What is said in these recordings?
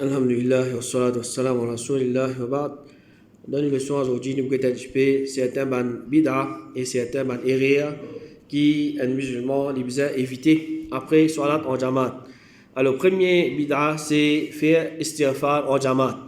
Alhamdulillah, wa salatu wa salam wa rasulillah wa ba'd. Dans les leçons aujourd'hui, nous allons discuter certains ban bid'a et certains ban erreurs qui un musulman les besoin éviter après salat en jamaat. Alors, premier bid'a, c'est faire istighfar en jamaat.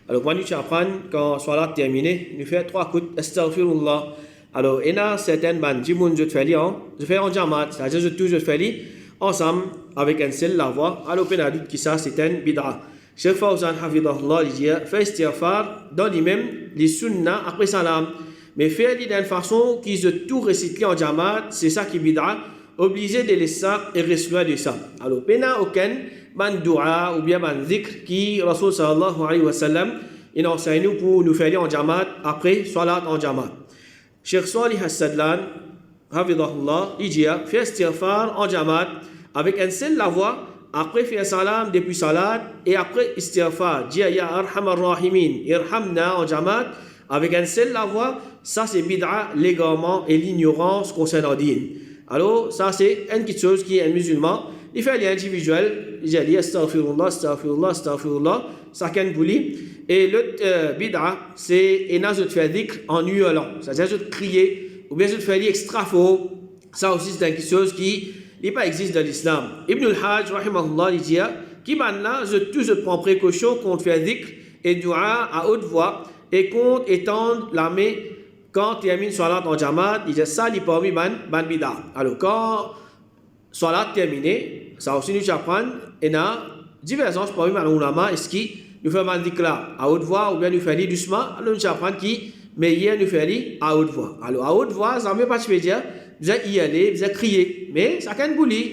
Alors, quand nous apprenons, quand salat terminé, nous faisons 3 coups astaghfirullah. Alors, il y a certaines ban, je fais en jamaat, c'est-à-dire je fais ensemble avec un seul la voix. Alors, il y a dit que ça, c'est un bid'a. Cheikh Fawzan Hafidahullah il dit fait istighfar dans lui-même les sunnah après salam, mais faire d'une façon qui se tout réciter en jamaat, c'est ça qui bid'a, obligé de laisser ça et rester de ça. Alors pena aucun ban dua ou bien ban dhikr qui Rasul sallallahu alayhi wa sallam il enseigne pour nous faire en jamaat après salat en jamaat. Cheikh Salih As-Sadlan Hafidahullah il dit fait istighfar en jamaat avec un seul la voix. Après faire salam depuis salat et après istighfar, dia ya arhamar rahimin, irhamna en jamaat avec un seul la voix, ça c'est bid'a, l'égarement et l'ignorance concernant din. Alors ça c'est une petite chose qui est un musulman, il fait l'individuel, il dit astaghfirullah, astaghfirullah, astaghfirullah, ça qu'un bouli. Et l'autre bid'a, c'est je te fais dhikr en hurlant, c'est-à-dire je te crier, ou bien je te fais extra faux, ça aussi c'est une petite chose qui il pas existe dans l'islam. Ibn al-Hajj, rahimahullah, il dit qui là, je prends précaution contre faire dhikr et dua à haute voix et contre étendre la main quand tu termines salat en jamaat, il dit ça, il parmi ban bida. Alors, quand salat terminé, ça aussi nous apprend, et na divergence parmi les ulama, est-ce qui nous fait ban dhikr là à haute voix ou bien nous fait doucement, alors nous apprend qui meilleur nous fait à haute voix. Alors, à haute voix, ça ne veut pas dire vous allez y aller, vous allez crier, mais ça can pouli,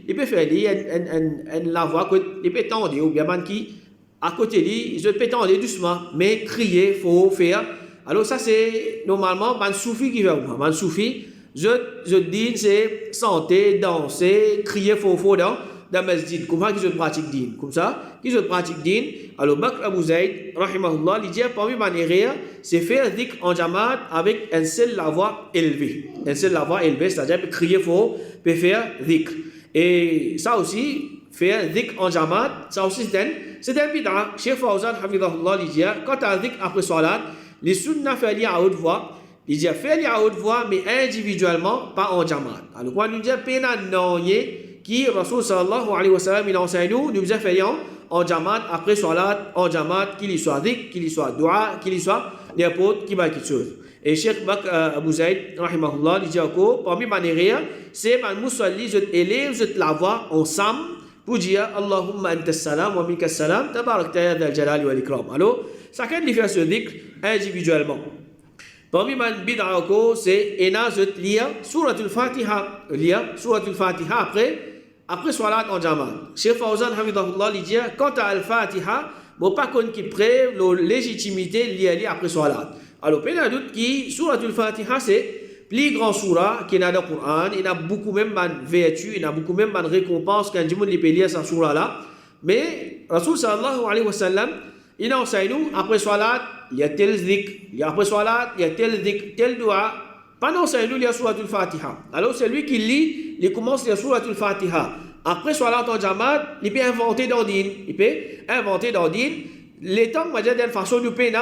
il peut faire la voix, il peut tendre, ou bien qui à côté lui, je peux tendre doucement, mais crier, faut faire. Alors ça c'est normalement un soufi qui va ou un soufi, je dis c'est chanter, danser, crier, faut dans masjid, comment qu'ils se pratique din, comme ça, qu'ils se pratique din. Alors Bakr Abu Zayd, rahimahullah, il dit parmi les erreurs, c'est faire dhikr en jamaat avec un seul la voix élevée. Un seul la voix élevée, c'est-à-dire crier fort, peut faire dhikr. Et ça aussi, faire dhikr en jamaat, ça aussi c'est un bid'a. Cheikh Fawzan, hafidahullah, il dit, quand tu as dhikr après salat, les sunnah fait lire à haute voix, il dit faire lire à haute voix, mais individuellement, pas en jamaat. Alors quand nous dit pena non qui Rasul sallallahu alayhi wa sallam il enseigne nous faisons faire en jamaat après salat en jamaat qu'il y soit dhikr, qu'il y soit dua, qu'il y soit n'importe qui va quelque chose. Et Cheikh Bakr Abu Zayd rahimahullah il dit encore parmi les erreurs c'est man musalli je élève je la voix ensemble pour dire Allahumma anta salam wa minka salam tabarakta ya dhal jalali wal ikram. Alors chacun lui fait ce dhikr individuellement. Parmi les bid'a encore c'est je lire suratul Fatiha, après salat en jamaat. Cheikh Fawzan Hafidahullah il dit quant à al-Fatiha, bon pas qu'on qui prête la légitimité liée après salat. Alors il y a d'autres qui suratul Fatiha c'est plus grand surah qui est dans le Coran, il y a beaucoup même de vertus, il y a beaucoup même de récompenses quand Jimoun peut lire cette surah là. Mais Rasul sallallahu alayhi wa sallam il enseigne nous après salat il y a tel dhikr, après salat il y a tel dhikr, tel dua. Pendant ce temps, il y a suratul Fatiha. Alors, c'est lui qui lit, il commence la suratul Fatiha. Après, salat en jamaat, il peut inventer dans din. Les temps, on va dire d'une façon, nous payons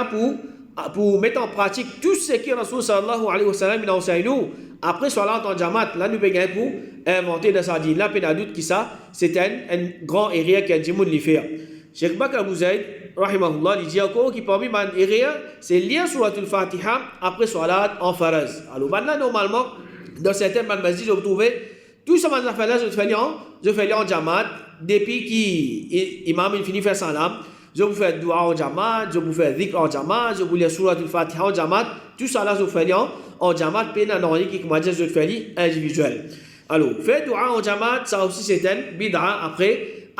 pour mettre en pratique tout ce que Rasul sallallahu alayhi wa sallam il enseigne nous. Après, salat en jamaat, là, nous payons pour inventer dans sa din. Là, il y a doute que ça, c'est un grand erreur qu'un djimoun lui fait. Cheikh Bakr Abu Zayd, rahimahullah, il dit encore qu'il parmi les erreurs, c'est lire suratul Fatiha après salat en faraz. Alors maintenant, normalement, dans certains masjids, vous trouvez tout ça, je fais en jamaat, depuis que l'imam finit de faire salam, je vous fais dua en jamaat, je vous fais dhikr en jamaat, je vous lis suratul Fatiha en jamaat, tout ça là, je fais en jamaat, pena non, qui comment dire, je fais individuel. Alors, faire dua en jamaat, ça aussi c'est un bid'a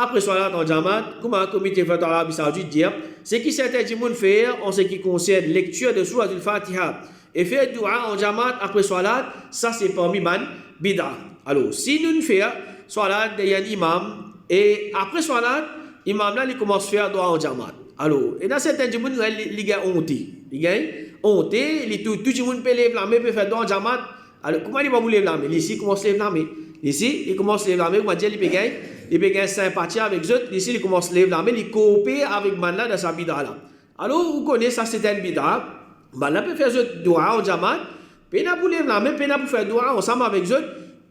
après salat en jamaat, comme un comité fait en Arabie Saoudite dire, c'est qui certains djimoun faire en ce qui concerne lecture de Surah al-Fatiha et faire dua en jamaat après salat, ça c'est parmi man bid'a. Alors, si nous faisons salat il y a un imam et après salat, imam là il commence à faire dua en jamaat. Alors, et dans certains djimoun il a honte, tout djimoun peut lever la main peut faire dua en jamaat. Alors, comment il va vous lever la main? Ici, il commence à lever la main. Ici, il commence à lever la main, on va dire il peut gagner il peut gagner sympathie avec eux, ici il commence à lever la main, il coopère avec man là dans sa bid'a là. Alors, vous connaissez ça, c'est une bid'a. Man là peut faire eux doua en jamaat, puis là pour lever la main, puis là pour faire doua ensemble avec eux,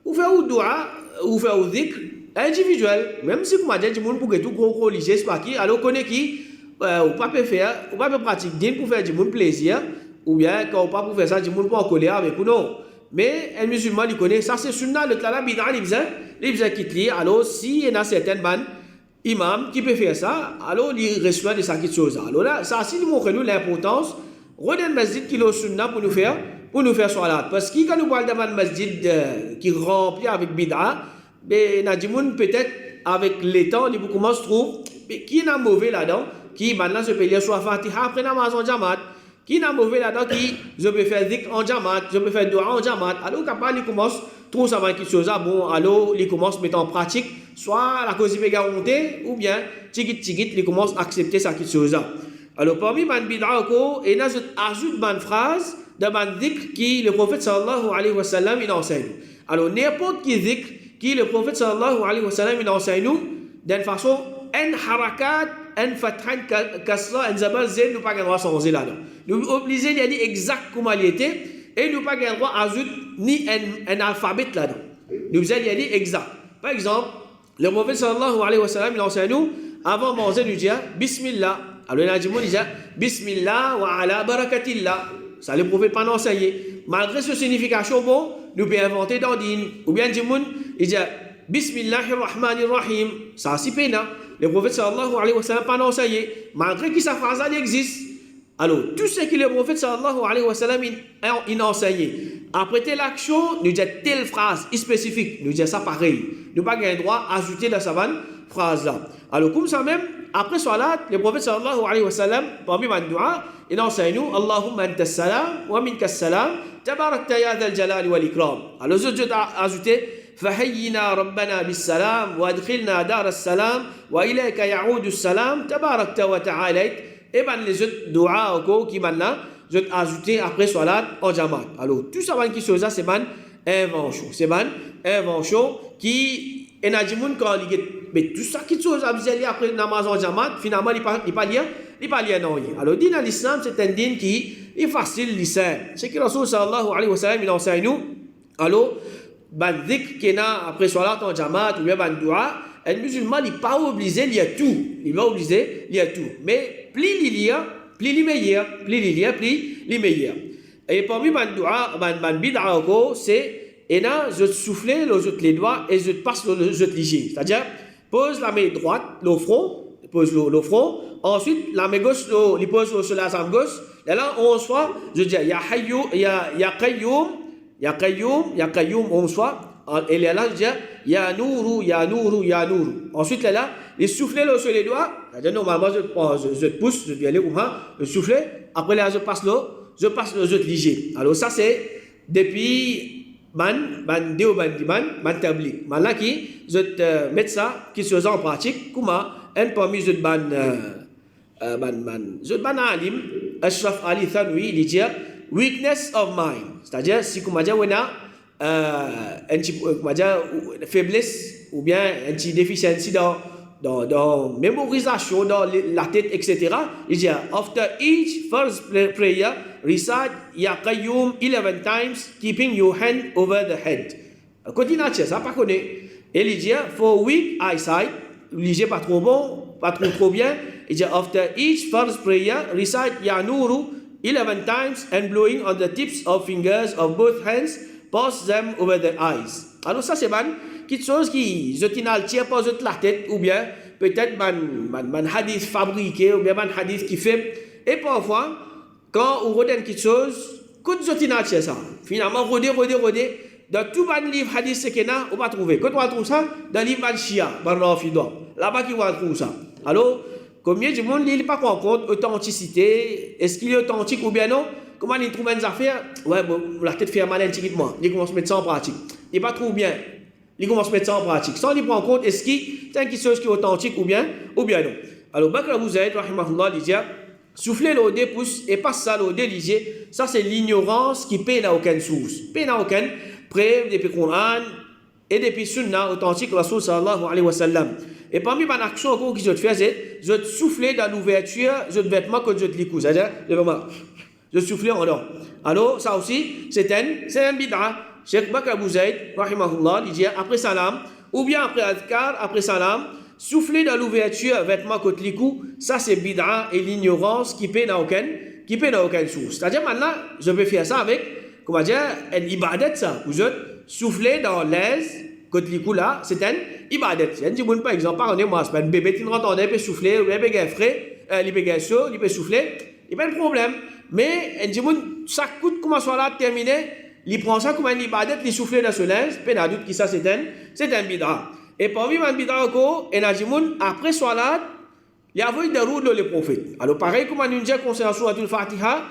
ou faire ou doua, ou faire ou dhikr individuel. Même si vous m'avez dit, pour que tout gros religieux, c'est pas qui, alors connaît qui, ou pas peut faire, ou pas peut pratiquer pour faire du monde plaisir, ou bien quand on pas pour faire ça, du monde pas en colère avec ou non. Mais un musulman, il connaît, ça c'est sunna, le tlala bid'a, il besoin quitter. Alors, s'il y en a certaines bandes, imam qui peut faire ça, alors il reçoit de ça qui chose. Alors là, ça, si nous montrons l'importance, redonne masjid qui est sunna pour nous faire salat. Parce que quand nous parlons d'un masjid qui remplit avec bid'a, ben, Nadimoun peut-être avec les temps, il commence à trouver, mais qui est mauvais là-dedans, qui maintenant se peut lire soit Fatiha après namaz en jamaat, qui est mauvais là-dedans, qui je peux faire dhikr en jamaat, je peux faire dua en jamaat. Alors quand il commence trouve ça va quelque chose bon, alors il commence à mettre en pratique, soit la cause il peut garantir, ou bien tigit il commence à accepter ça quelque chose. Alors parmi les bid'a il y a ajoute une phrase dans le dhikr qui le prophète sallallahu alayhi wa sallam il enseigne. Alors n'importe qui dhikr qui le prophète sallallahu alayhi wa sallam il enseigne nous d'une façon en harakat, en fathan kasra, en zabal zen nous pas le droit changer là-dedans. Nous obligés de dire exact comment il était et nous pas le droit ajouter ni un alphabet là-dedans. Nous obligés de dire exact. Par exemple, le prophète sallallahu alayhi wa sallam il enseigne nous avant de manger nous dit bismillah. Alors il a dit bismillah wa ala barakatillah. Ça le prophète pas enseigné. Malgré cette signification bon, nous pouvons inventer dans din ou bien il dit Bismillahirrahmanirrahim. Ça c'est pena. Le prophète sallallahu alayhi wa sallam pas enseigné. Malgré que sa phrase elle existe. Alors, tout ce que le prophète sallallahu alayhi wa sallam il a enseigné. Après telle action, nous dit telle phrase spécifique. Nous dit ça pareil. Nous n'avons pas le droit d'ajouter dans sa phrase là. Alors, comme ça même, après salat, le prophète sallallahu alayhi wa sallam, parmi les doigts, il enseigne nous Allahumma anta salam wa minka salam, tabarakta ya dhal jalali wal ikram. Alors, je dois ajouter فحينا ربنا بالسلام وادخلنا دار السلام وإليك يعود السلام تباركت وتعاليت. Et ben les autres doigts qui maintenant je vais ajouter après salat en jamaat. Alors tout ça qui chose c'est ban invention. C'est ban invention qui est nadimoun quand il mais tout ça qui chose après namaz en jamaat finalement il pas lire non. Alors din à l'islam c'est un din qui est facile lisan. C'est que Rasul sallallahu alayhi wa sallam il enseigne nous. Alors ban dhikr qui est après salat en jamaat ou bien ban dua, un musulman il pas obligé de lire tout. Il va obligé de lire tout. Mais plus il lire, plus il meilleur, plus il lire, plus il meilleur. Et parmi ban dua, ban bid'a c'est je souffler les doigts et je passe le léger. C'est-à-dire pose la main droite, le front, pose le front, ensuite la main gauche, il pose sur la jambe gauche. Et là on soit je dis ya hayyu ya qayyum Ya Qayyum, on soit, et là, je dis, Ya Nourou. Ensuite, là, il souffle sur les doigts. C'est-à-dire, normalement, je pousse, je vais aller comme ça, je souffle. Après, là, je passe le léger. Alors, ça, c'est depuis ban tabli. Maintenant, je te mets ça, qui se fait en pratique, comment, un parmi je ban alim, Ashraf Ali Thanwi, il dit, weakness of mind. C'est-à-dire, si on a une faiblesse ou bien une déficience dans mémorisation, dans la tête, etc. Il dit, after each first prayer, recite Ya Qayyum 11 times, keeping your hand over the head. Continue à ça, pas connaît. Et il dit, for weak eyesight, lisez pas trop bon, pas trop bien. Il dit, after each first prayer, recite Ya Nourou 11 times and blowing on the tips of fingers of both hands, pass them over the eyes. Alors ça c'est quelque chose qui je tire pas la tête ou bien peut-être man hadith fabriqué ou bien man hadith qui fait. Et parfois quand on regarde quelque chose, quand je tire ça, finalement rodé dans tout ban livre hadith c'est qu'on on va trouver. Quand on va trouver ça dans livre Shia, là-bas qui va trouver ça. Alors combien de monde il pas compte authenticité, est-ce qu'il est authentique ou bien non? Comment il trouve une affaire? Ouais, bon, la tête fait mal intimement. Il commence à mettre ça en pratique. Il pas trop bien. Il commence à mettre ça en pratique. Sans il prend en compte est-ce qu'il c'est quelque chose qui est authentique ou bien non. Alors Bakr Abu Zayd rahimahullah il dit souffler l'eau des pouces et pas ça l'eau des ça c'est l'ignorance qui paie à aucune source. Paie à aucune preuve depuis le Coran et depuis sunna authentique Rasul sallallahu alayhi wa sallam. Et parmi les actions encore que je fais, c'est je souffler dans l'ouverture de vêtements que je te lis. C'est-à-dire, je souffler en dehors. Alors, ça aussi, c'est un bid'a. Cheikh Bakr Abou Zayd, rahimahullah, il dit après salam, ou bien après adkar, après salam, souffler dans l'ouverture vêtements que te lis, ça c'est bid'a et l'ignorance qui peut dans aucune source. C'est-à-dire, maintenant, je peux faire ça avec, comment dire, un ibadat, ça. Vous souffler dans l'aise, côté likou là, c'est un ibadat. Il y a des gens, par exemple, pardonnez-moi, c'est pas un bébé qui ne rentre, il peut souffler, il peut frais, il peut chaud, il peut souffler, il n'y a pas de problème. Mais, il y a des gens, ça coûte comment soit là terminé, il prend ça comme un ibadat, il souffle dans ce linge, pas de doute que ça c'est un bid'a. Et parmi les bid'a encore, il y a des gens, après salat, il y a des routes dans le prophète. Alors, pareil, comme on nous dit concernant Suratul Fatiha,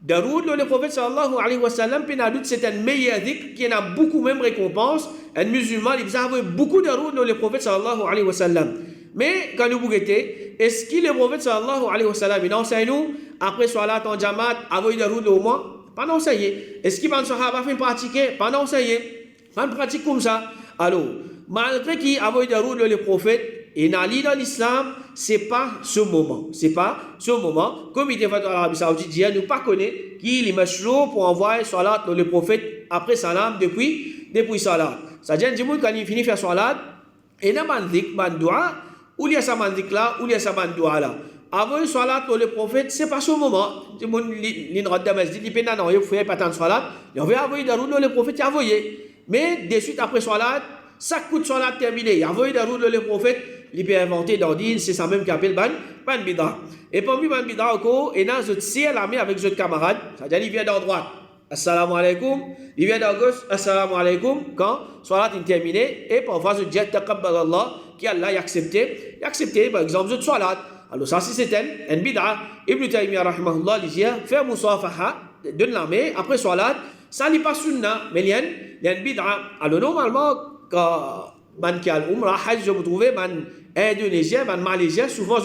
Daroud, le prophète sallallahu alayhi wa sallam, c'est un meilleur dhikr qui a beaucoup même récompense. Un musulman, il a beaucoup de daroud le prophète sallallahu alayhi wa sallam. Mais quand nous bougettez, est-ce que le prophète sallallahu alayhi wa sallam, il enseigne nous, après salat en jamaat, avoir daroud au moins? Pas d'enseigner. Est-ce qu'il va sahaba fait pratiquer? Pas d'enseigner. Pas de pratique comme ça. Alors, malgré qu'il a avoir daroud le prophète, et dans l'islam, c'est pas ce moment. C'est pas ce moment. Comme il était fait dans l'Arabie Saoudite, Dieu nous pas connaît qu'il est mashrour pour envoyer salat le prophète après salam depuis salat. C'est-à-dire, quand il finit de faire salat, et dans le dua, où il y a sa mandik là, où il y a sa dua là. Avant salat le prophète, c'est pas ce moment. Il y a un masjid, il y a un peu pas tant de salat. Il y a envoyé le prophète, il a envoyé. Mais de suite après salat, ça coûte salat terminé. Il y a envoyé le prophète. Il peut inventer dans l'île, c'est ça même qui appelle ban bid'a. Et parmi ban bid'a encore, il y a un ciel armé avec d'autres camarades. C'est-à-dire, il vient d'en droite, assalamu alaikum. Il vient d'en gauche, assalamu alaikum. Quand salat est terminé, et parfois, je dis, taqabbal Allah, qui Allah a accepté. Il a accepté, par exemple, je salat. Alors, ça, c'est un bid'a. Ibn Taymiyyah, rahimahullah, il dit, faire musafaha, donne la main, après salat, ça n'est pas sunna, mais il y a un bid'a. Alors, normalement, quand man qui a l'umrah, je me trouvais, man indonésien, man malaisien, souvent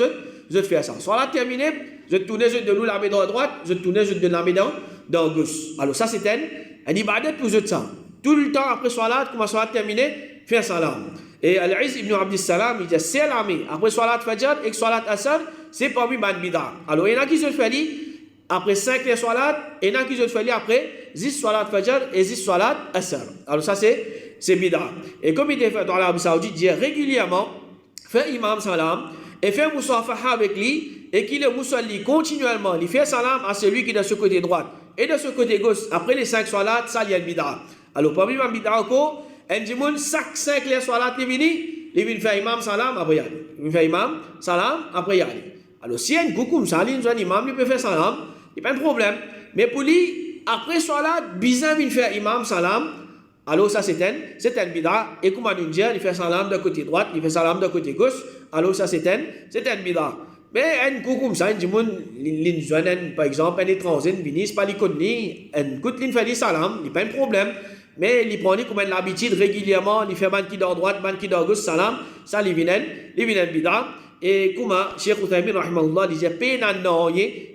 je fais ça. Soit là terminé, je tournais, je donne la main dans la droite, je tournais, je donne la main dans la gauche. Alors ça c'est un ibadat pour ça. Tout le temps après salat, comment salat terminé, faire salam. Et Al-Izz ibn Abdis Salam, il dit c'est l'armée. Après salat fajr et salat asr, c'est parmi ban bid'a. Alors il y en a qui se fait après 5 les salat, et il y en a qui se fait après 10 salat fajr et 10 salat asr. Alors ça c'est bid'a. Et comme il était fait dans l'Arabie Saoudite, il dit régulièrement, fait imam salam, et fait musafaha avec lui, et qu'il est musalli continuellement, il fait salam à celui qui est de ce côté droit, et de ce côté gauche, après les 5 salats, ça il y a le bid'a. Alors parmi les bid'a encore, un dimoun, chaque 5 les salats est fini, il vient faire imam salam, après y aller. Il fait imam salam, après y aller. Alors si il y a une goukoum, ça, l'imam, il peut faire salam, il n'y a pas de problème. Mais pour lui, après salat, bizarre, il fait imam salam, alors ça c'est un bid'a. Et comme on dit, il fait salam de côté droit, il fait salam de côté gauche, alors ça c'est un bid'a. Mais un coup comme ça, par exemple, un étranger, il ne pas connaît, un coup il fait salam, il n'y a pas de problème. Mais il prend comme l'habitude régulièrement, il fait man qui dans droite, man qui dans gauche, salam, ça il vient bid'a. Et comme Cheikh Uthaymin rahimahullah disait, pénan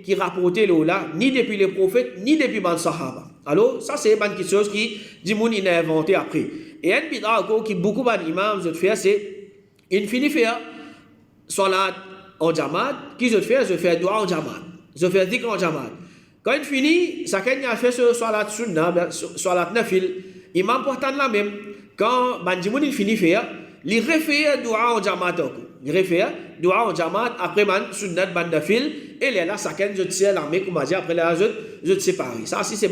qui rapportait là, ni depuis les prophètes, ni depuis les sahaba. Alors, ça c'est une chose qui dit moun il a inventé après. Et un bid'a encore qui beaucoup d'imams je fais c'est il finit faire salat en jamaat, qui je fais dua en jamaat. Je fais dhikr en jamaat. Quand il finit, ça qu'il a fait ce salat sunna, salat nafil, imam pourtant la même. Quand bandimoun il finit faire, il refait dua en jamaat encore. Il refait dua en jamaat après man sunnat ban nafil et là ça qu'il je sais l'armée comme dire après là je te sépare. Ça si c'est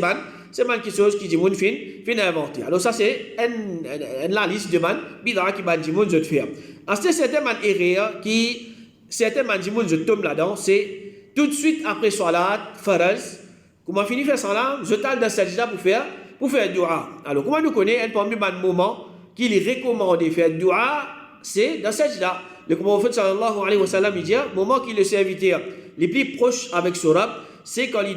quelque chose qui dit moun fin inventé. Alors ça c'est la liste de man bid'a qui ban dit moun je te faire. Ensuite certains man erreur qui certains man dit moun je tombe là-dedans, c'est tout de suite après salat faraz, comment finir faire salam, je t'al dans sajda pour faire dua. Alors comment nous connaît un parmi man moment qu'il est recommandé faire dua, c'est dans sajda. Le prophète sallallahu alayhi wa sallam il dit moment qu'il est serviteur les plus proches avec son Rabb, c'est quand il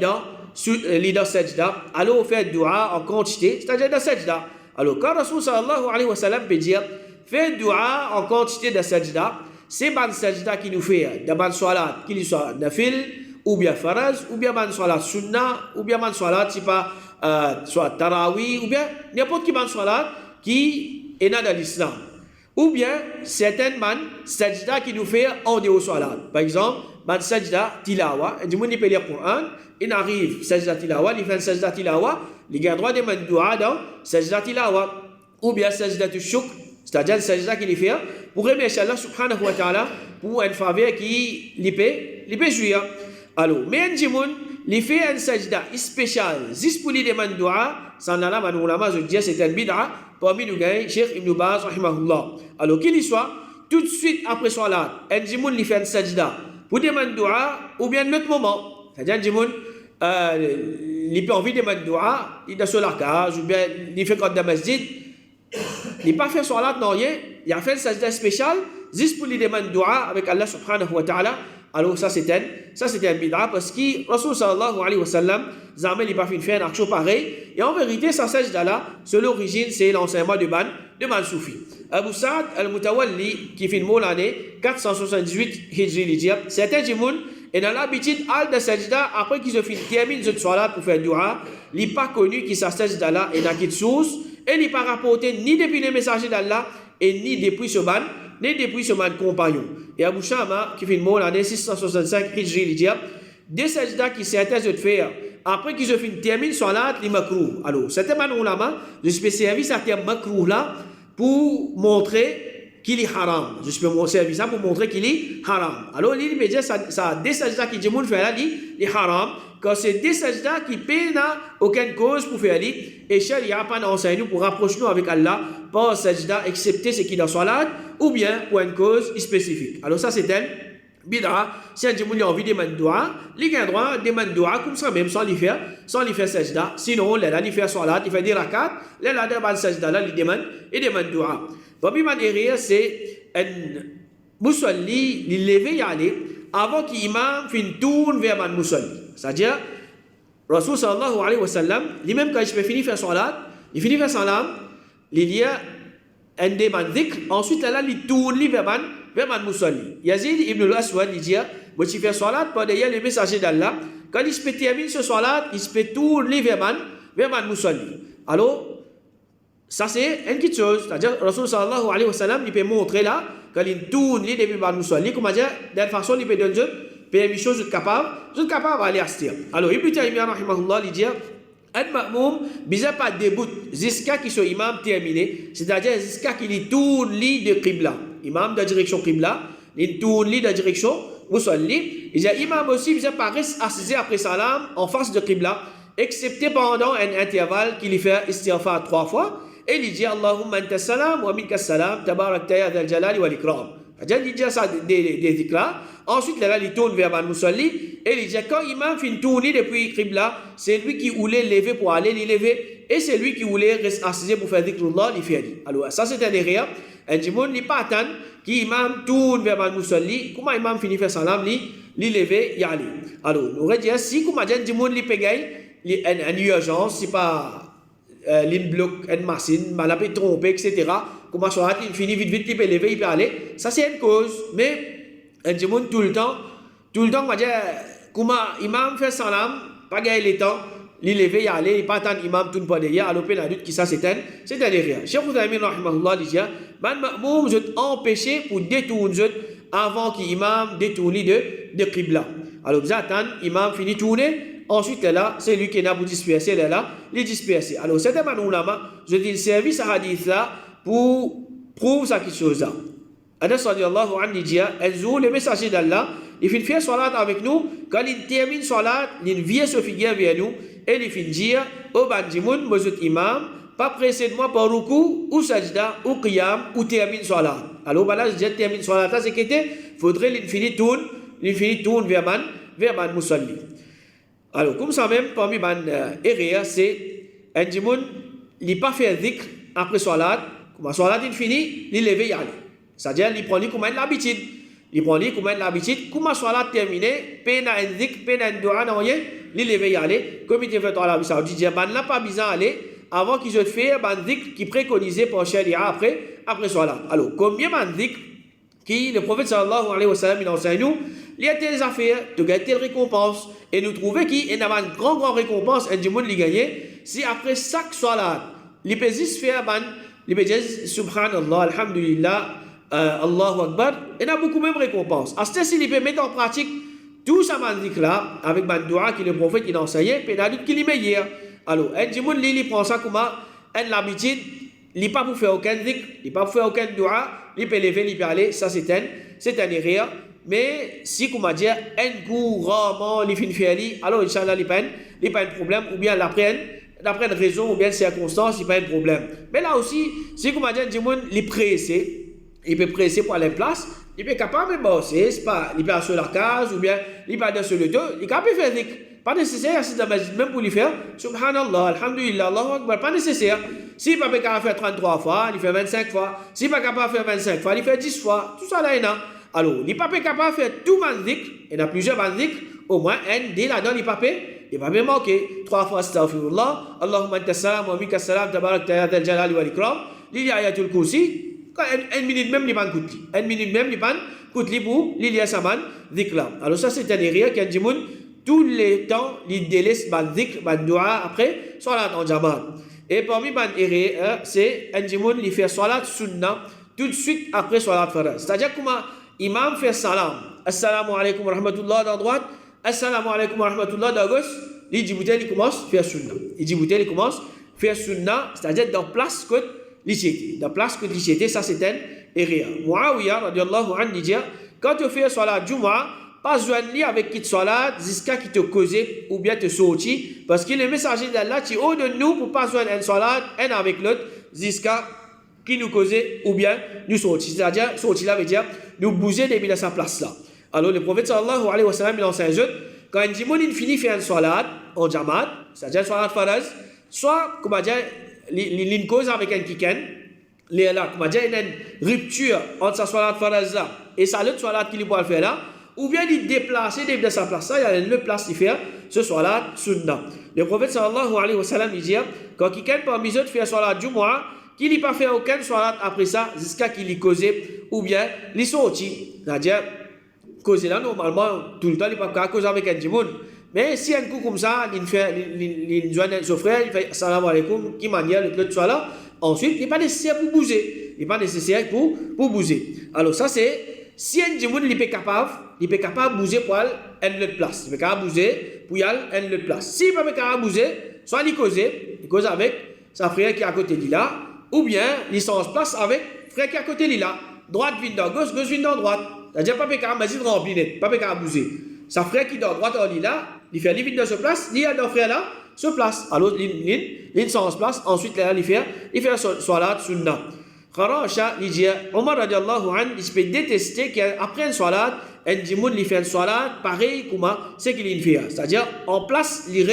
est dans sajda, alors faire dua en quantité, c'est-à-dire dans sajda. Alors quand Rasul sallallahu alayhi wa sallam peut dire faire dua en quantité dans sajda, c'est ban sajda qui nous fait dans ban salat qu'il soit nafil ou bien faraz ou bien ban salat sunna ou bien ban salat c'est pas soit tarawih ou bien n'importe qui ban salat qui et dans l'islam. Ou bien, certaines sajda qui nous fait en dehors de salat. Par exemple, sajda tilawa, du monde qui peut lire le Coran, il arrive sajda tilawa, il fait sajda tilawa, il a droit de demander dua dans sajda tilawa. Ou bien sajda tu shukr, c'est-à-dire sajda qu'il fait pour remercier Allah subhanahu wa ta'ala pour une faveur qui lui peut jouer. Alors, mais un djimoun, il fait un sajda spécial, juste pour lui demander dua, sans la lame, je dis c'est un bid'a, parmi nous gagne, Cheikh Ibn Baz, rahimahullah. Alors, qu'il y soit, tout de suite après salat, un djimoun, il fait un sajda pour demander dua, ou bien un autre moment. C'est-à-dire, un djimoun, il peut envie de demander dua, il est sur la cage, ou bien il fait quand dans le masjid, il n'a pas fait salat, non, il a fait un sajda spécial, juste pour lui demander dua avec Allah subhanahu wa ta'ala. Alors ça c'est un bid'a parce que Rasul sallallahu alayhi wa sallam jamais il pas fait faire un action pareil et en vérité ça sajda là c'est l'origine c'est l'enseignement de ban soufi. Abu Sa'd al-Mutawalli qui fait une l'année 478 Hijri l'Égypte certains jimoun et dans l'habitude al de sajda après qu'ils ont fini termine cette soirée pour faire dua il n'est pas connu qui ça sajda là et n'a qu'une source et il n'est pas rapporté ni depuis les messagers d'Allah et ni depuis ce compagnon. Et Abu Shama, qui fait une mot l'année 665 Hijri l'Égypte, des sajda qui certains de faire, après qu'ils ont fini termine salat, les makrouh. Alors, certains ulama, je suis servi à terme makrouh là, pour montrer qu'il est haram. Je suis servi ça pour montrer qu'il est haram. Alors, il dit, ça, des sajda qui dit, fait là, il est haram, quand c'est des sajda qui peinent aucune cause pour faire li, et Sharia pas enseigné nous pour rapprocher nous avec Allah par sajda, excepté ce qui est dans salat, ou bien pour une cause spécifique. Alors ça c'est un bid'a. Si un djimoun a envie de demander dua, il a droit de demander dua comme ça même sans lui faire sajda. Sinon, il fait salat, il fait des rakat, il a demandé sajda, là, il demande dua. Parmi les rires, c'est un musalli, il lever y aller avant qu'imam tourne vers man musalli. C'est-à-dire, Rasul sallallahu alayhi wa sallam, lui-même quand il finit faire salat, il finit faire salam, il y a un demande dhikr, ensuite là, il tourne vers man musalli. Yazid ibn al-Aswad, il dit, moi je fais salat, pendant il y a le messager d'Allah, quand il se termine ce salat, il se tourne vers man musalli. Alors, ça c'est une petite chose, c'est-à-dire, Rasul sallallahu alayhi wa sallam, il peut montrer là, quand il tourne vers man musalli, comment dire, d'une façon, il peut donner permission, vous êtes capable d'aller à ce. Alors, Ibn Taymiyyah, rahimahullah, il dit, un ma'moum, bizarre pas début, jusqu'à qu'il soit imam terminé, c'est-à-dire jusqu'à qu'il tourne de qibla. Imam de direction qibla, il tourne de direction musalli. Il dit, imam aussi, bizarre pas reste assis après salam en face de qibla, excepté pendant un intervalle qu'il fait istighfar 3 fois, et il dit, Allahumma anta salam wa minka salam, tabarakta ya dhal jalali wal ikram. Il dit ça des dhikra. Ensuite, là, il tourne vers Man Musalli et il dit quand l'imam finit tourner depuis Qibla, c'est lui qui voulait lever pour aller les lever et c'est lui qui voulait rester assis pour faire dhikrullah, il fait. Alors, ça c'est un erreur. Un djimoun n'est pas atteint qui imam tourne vers Man Musalli. Comment imam finit faire salam, il lever, y aller. Alors, nous aurait dit si, comment un djimoun lui paye une urgence, c'est pas. L'in bloque, une machine, mal peut tromper, etc. Comment soit il finit vite, il peut lever, il peut aller. Ça, c'est une cause. Mais, un djimoun tout le temps, on va dire, comment imam fait salam, pas gagner le temps, il lever, il aller, il pas attendre imam tout le temps derrière, alors il a dit que ça, c'est un erreur. Cheikh Ouzaymin, rahimahullah, dit, man ma'moum, vous êtes empêché pour détourner avant qu'imam détourne de qibla. Alors, vous attendez, imam finit tourner. Ensuite, là, c'est lui qui est là pour disperser, là, les disperser. Alors, certains ulama, je dis, le service à hadith là pour prouver ça quelque chose là. Anas radiallahu anhu dit, le messager d'Allah, il fait faire salat avec nous, quand il termine salat, il vient se figurer vers nous, et il fait dire, oh bandimoun, moi je imam, pas précède-moi par ruku, ou sajda, ou qiyam, ou termine salat. Alors, là, je dis, termine salat, là, c'est qu'il faudrait l'infini tourne vers man musalli. Alors, comme ça même, parmi les erreurs, c'est un djimoun, il n'a pas fait dhikr après salat, comme salat est fini, il lève y aller. C'est-à-dire, il prend comme l'habitude. Comme salat terminé, peine à un dhikr, peine à un dua, il lève y aller. Comme il était fait dans l'Arabie Saoudite, il n'a pas besoin d'aller avant qu'ils aient fait un dhikr qui est préconisé par Sharia après salat. Alors, combien de dhikr qui le prophète sallallahu alayhi wa sallam il enseigne nous, il y a telles affaires, tu gagnes telle récompense, et nous trouvons qu'il y a une grande récompense, un djimoun li gagné, si après chaque salat, il peut juste faire il peut dire Subhanallah, Alhamdulillah, Allahu Akbar, il y a beaucoup même récompense. À ce temps, il peut mettre en pratique tout ça là avec le dua que le prophète il enseignait, puis il y a d'autres qui les meilleurs. Alors, un monde il prend ça comme une habitude, il n'est pas pour faire aucun dhikr, il n'est pas pour faire aucun dua, il peut lever, il peut aller, ça c'est un erreur. Mais si, comme on dit, un coup rarement il finit faire, alors Inch'Allah, il n'y a pas de problème, ou bien d'après une raison, ou bien une circonstance, il n'y a pas de problème. Mais là aussi, si, comme on dit, un monde il est pressé, il peut presser pour aller en place, il peut capable de bosser, c'est pas, il peut sur la case, ou bien il peut sur le dos, il est capable de faire dhikr. Pas nécessaire, c'est même pour lui faire Subhanallah, Alhamdulillah, Allahu Akbar, pas nécessaire. S'il n'est pas capable de faire 33 fois, il fait 25 fois. S'il n'est pas capable de faire 25 fois, il fait 10 fois. Tout ça là, il y a. Alors, il n'est pas capable de faire tout le dhikr, il y a plusieurs dhikr, au moins un dès là-dedans, il n'est pas manqué. 3 fois astaghfirullah, Allahumma anta salam wa minka salam, tabarak ta ya jalali wal ikram, il y a ayatul kursi. Une minute même, il n'y a pas de coutli. Une minute même, il n'y a pas de coutli pour l'il y a saman dhikr là. Alors, ça, c'est un erreur qui a dit tous les temps, il délaisse le dhikr, le dua après, salat en jamaat. Et parmi les erreurs, c'est un djimoun qui fait salat sunnah tout de suite après salat farad. C'est-à-dire comment imam fait salam. Assalamu alaikum wa rahmatullah dans droite, assalamu alaikum wa rahmatullah dans gauche. Il dit il commence à faire sunnah. Il dit il commence à faire sunnah, c'est-à-dire dans place que l'ichété. Dans place que l'ichété, ça c'est un erreur. Muawiyah, radiallahu anhu, dit quand tu fais salat Jumu'ah, pas joindre avec qui te salat jusqu'à qui te cause ou bien te sorti parce que le messager d'Allah qui haut de nous pour pas joindre un salat un avec l'autre jusqu'à qui nous cause ou bien nous sorti, c'est-à-dire sorti là veut dire nous bouger depuis de sa place là. Alors le prophète sallallahu alayhi wa sallam il enseigne quand un djimoun il finit faire un salat en jamaat, c'est-à-dire salat faraz, soit comment dire il cause avec un kiken là comment dire une rupture entre sa salat faraz là et sa l'autre salat qu'il doit faire là, ou bien il déplacer de sa place là, il y a une place qui fait ce salat sunnah. Le prophète sallallahu alayhi wa sallam il dit quand quelqu'un parmi eux fait salat Jumu'ah, qu'il n'y pas fait aucun salat après ça jusqu'à qu'il y cause ou bien il sorti, c'est-à-dire cause là normalement tout le temps il pas qu'à cause avec un djimoun. Mais si un coup comme ça, il joint son frère, il fait salam alaikum, qui manière le soit là, ensuite il n'est pas nécessaire pour bouger, il n'est pas nécessaire pour bouger. Alors ça c'est si un djimoun il est capable de bouger pour aller à une autre place. Il est capable de bouger pour aller à une autre place. S'il n'est pas capable de bouger, soit il cause avec sa frère qui est à côté de lui là, ou bien il s'en place avec frère qui est à côté de lui là. Droite vient dans gauche, gauche vient dans droite. C'est-à-dire pas capable de remplir, pas capable de bouger. Sa frère qui est dans droite en lui là, il fait lui dans sa place, il y a dans frère là, se place. Alors il s'en place, ensuite là il fait salat sunnah. Kharacha, il dit, Omar radiallahu anhu, il peut détester qu'après une salat, un djimoun il fait une salat pareil comme c'est qu'il fait. C'est-à-dire, en place, il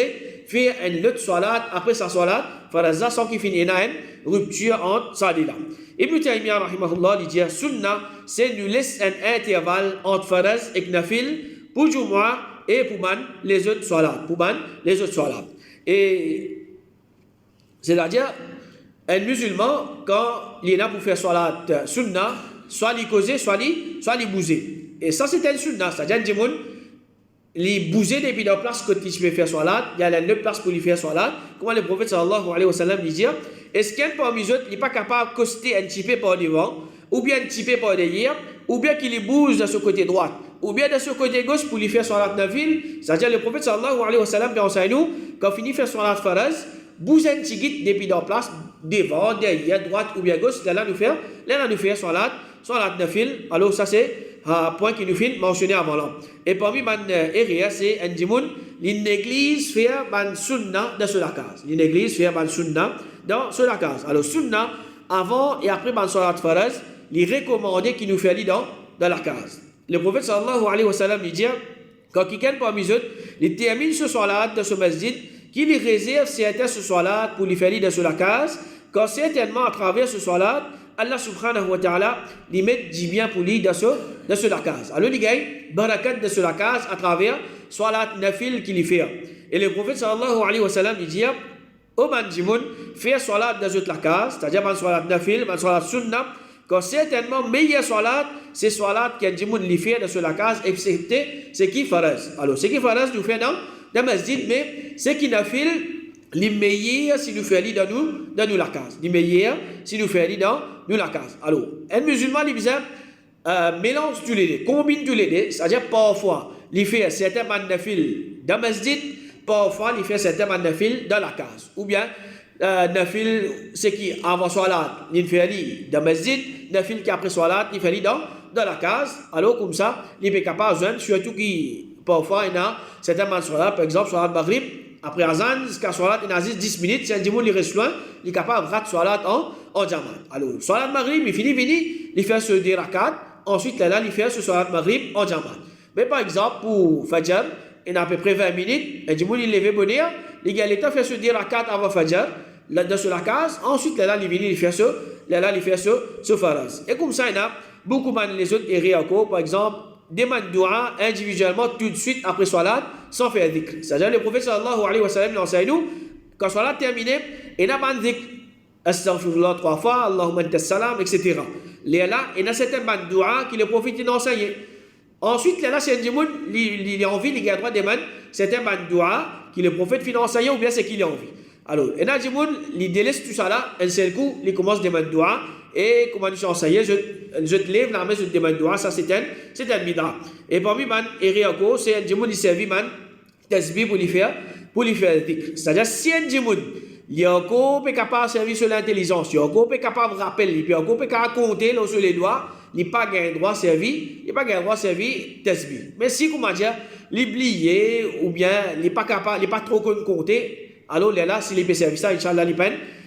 fait une autre salat après sa salat, faraza sans qu'il finisse une rupture entre ça et là. Ibn Taymiyyah rahimahullah, il dit, sunnah, c'est nous laisse un intervalle entre faraz et nafil pour Jumu'ah et pour les autres salats. Et c'est-à-dire, un musulman, quand il est là pour faire salat sunnah, soit il cause, soit il bouge. Et ça, c'est un sunnah. C'est-à-dire, que il bouge depuis la place que tu peux faire salat, il y a une place pour lui faire salat. Comment le prophète sallallahu alayhi wa sallam dit, est-ce qu'un parmi eux n'est pas capable de coster un petit peu par devant, ou bien un petit peu par derrière, ou bien qu'il bouge de ce côté droit, ou bien de ce côté gauche pour lui faire salat nafil. C'est-à-dire, le prophète sallallahu alayhi wa sallam enseigne nous, quand il finit faire salat faraz, bouge un petit guide depuis la place, devant, derrière, droite ou bien gauche, là nous faire salat nafil. Alors ça c'est un point qui nous fait mentionner avant là. Et parmi les erreurs, c'est un djimoun, l'église fait un sunnah dans la case. L'église fait un sunnah dans la case. Alors sunnah, avant et après salat faraz, il recommandé qu'il nous fait dans la case. Le prophète sallallahu alayhi wa sallam dit, quand quelqu'un parmi eux, il termine ce salat dans ce masjid, qu'il réserve certains ce salat pour lui faire dans la case, quand certainement à travers ce salat, Allah subhanahu wa ta'ala lui met du bien pour lui dans la case. Alors il gagne barakat dans la case à travers salat nafil qu'il fait. Et le prophète sallallahu alayhi wa sallam il dit, au mandjimoun, faire salat dans la case, c'est-à-dire salat nafil, salat sunnah, quand certainement meilleur salat, c'est salat qu'un djimoun lui fait dans la case, excepté ce qui faraz. Alors ce qui faraz nous fait dans le masjid, mais ce qui nafil, les meilleurs si nous faisons dans nous la case. Les meilleurs si nous faisons dans nous la case. Alors, un musulman, il mélange tous les deux, combine tous les deux, c'est-à-dire parfois, il fait certains nafil dans le masjid, parfois, il fait certains nafil dans la case. Ou bien, nafil, c'est qui avant salat, il fait dans le masjid, nafil qui après salat, il fait dans la case. Alors, comme ça, il est capable de joindre, surtout qui, parfois, il y a certains salat, par exemple, salat maghrib, après Azan, jusqu'à Salat, il a 10 minutes, si un dimanche il reste loin, il est capable de rater Salat en Jamaat. Alors, Salat Maghrib, il finit, il fait ce 2 rakats, ensuite, là, il fait ce Salat Maghrib en Jamaat. Mais par exemple, pour Fajr, il a à peu près 20 minutes, un dimanche il lève bonheur, il a le temps de faire ce 2 rakats avant Fajr, là, dans la case, ensuite, là, il vient, il fait ce Faraz. Et comme ça, il y a beaucoup de les autres errés encore, par exemple, demande dua individuellement tout de suite après salat sans faire dhikr. C'est-à-dire le prophète sallallahu alayhi wa sallam l'enseigne nous quand salat terminé il n'a pas de dhikr astaghfirullah 3 fois Allahumma anta salam etc. Là il y a certaines bandes dua qui le prophète enseigne. Ensuite là c'est un djimoun il a envie il a droit de demander certaines bandes dua qui le prophète fait enseigner ou bien c'est qu'il a envie. Alors il y a un djimoun il délaisse tout ça là un seul coup il commence à demander dua et comment tu enseignes je te lève la main je te demande dua ça c'est un bid'a et parmi man eriako c'est un djimoun il servi man tasbih pour lui faire dhikr c'est-à-dire si un djimoun il est encore capable de servir sur l'intelligence il est encore capable de rappeler il est encore capable de compter sur les doigts il n'a pas gagné droit à servir tasbih mais si comment dire l'oublier ou bien il n'est pas capable il n'est pas trop compter alors là s'il peut servir ça inchallah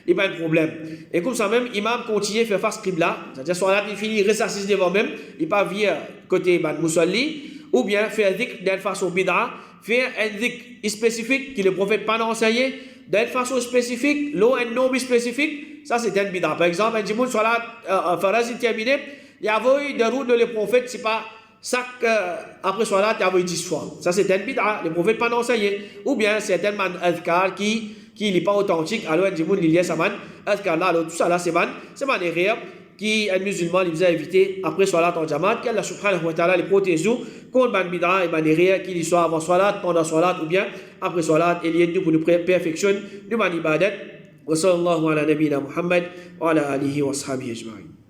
il n'y a pas de problème. Et comme ça même, l'imam continue à faire face qibla, c'est-à-dire soit il finit, il reste assis devant même, il pas via côté musalli, ou bien faire dhikr d'une façon bid'a, faire un dhikr spécifique que le prophète pas enseigné, d'une façon spécifique, l'eau un nom spécifique, ça c'est un bid'a. Par exemple, un djimoun soit là, faraz terminé, il y a de route de le prophète, c'est pas ça après soit il y a 10 fois. Ça c'est un bid'a, le prophète pas enseigné. Ou bien c'est un adhkar qui n'est pas authentique, alors un djimoun il y a sa man, adhkar là, alors tout ça là c'est man erreur qui un musulman il vous a évité après salat en jamaat, qu'Allah subhanahu wa ta'ala les protège contre man bid'a et man erreur qu'il soit avant salat, pendant salat ou bien après salat, et il y a pour nous perfectionner de man ibadat. Wa sallallahu ala nabina Muhammad wa ala alihi wa sahbihi ajma'in.